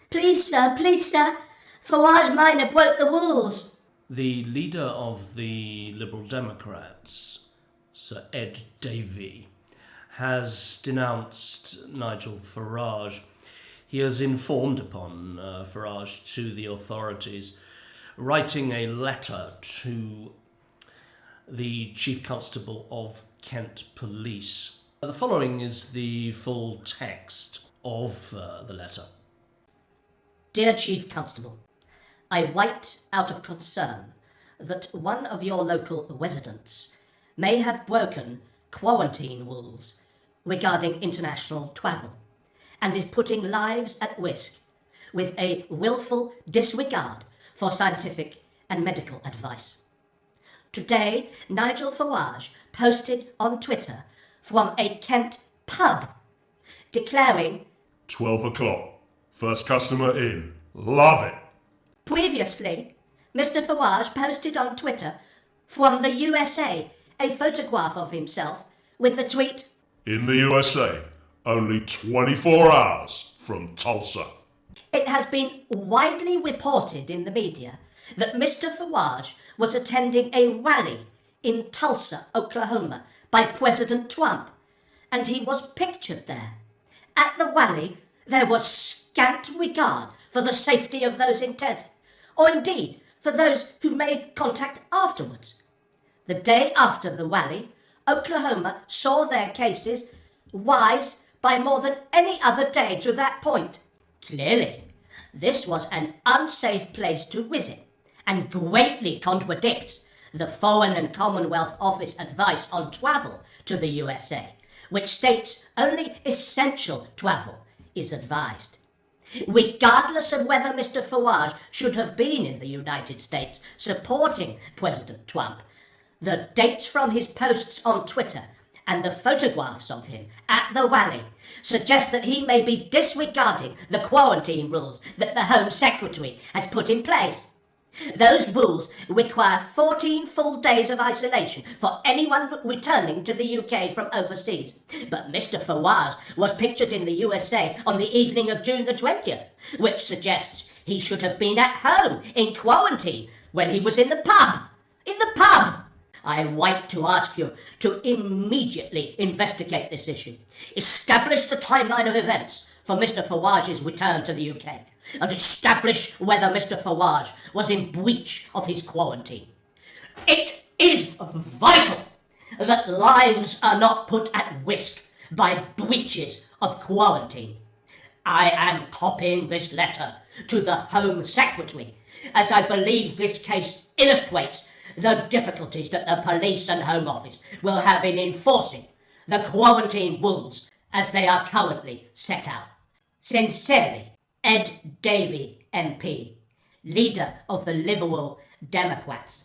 Please, sir, Farage minor broke the rules. The leader of the Liberal Democrats, Sir Ed Davey, has denounced Nigel Farage. He has informed upon Farage to the authorities, writing a letter to the Chief Constable of Kent Police. The following is the full text of the letter. Dear Chief Constable, I write out of concern that one of your local residents may have broken quarantine rules regarding international travel and is putting lives at risk with a willful disregard for scientific and medical advice. Today, Nigel Farage posted on Twitter from a Kent pub declaring 12 o'clock, first customer in, love it. Previously, Mr Farage posted on Twitter from the USA a photograph of himself with the tweet, In the USA, only 24 hours from Tulsa. It has been widely reported in the media that Mr Farage was attending a rally in Tulsa, Oklahoma, by President Trump, and he was pictured there. At the rally, there was scant regard for the safety of those intended, or indeed for those who made contact afterwards. The day after the rally, Oklahoma saw their cases rise by more than any other day to that point. Clearly, this was an unsafe place to visit and greatly contradicts the Foreign and Commonwealth Office advice on travel to the USA, which states only essential travel is advised. Regardless of whether Mr Farage should have been in the United States supporting President Trump, the dates from his posts on Twitter and the photographs of him at the rally suggest that he may be disregarding the quarantine rules that the Home Secretary has put in place. Those rules require 14 full days of isolation for anyone returning to the UK from overseas. But Mr Farage was pictured in the USA on the evening of June the 20th, which suggests he should have been at home in quarantine when he was in the pub. In the pub! I write to ask you to immediately investigate this issue, establish the timeline of events for Mr Farage's return to the UK, and establish whether Mr Farage was in breach of his quarantine. It is vital that lives are not put at risk by breaches of quarantine. I am copying this letter to the Home Secretary, as I believe this case illustrates the difficulties that the Police and Home Office will have in enforcing the quarantine rules as they are currently set out. Sincerely, Ed Davey MP, leader of the Liberal Democrats.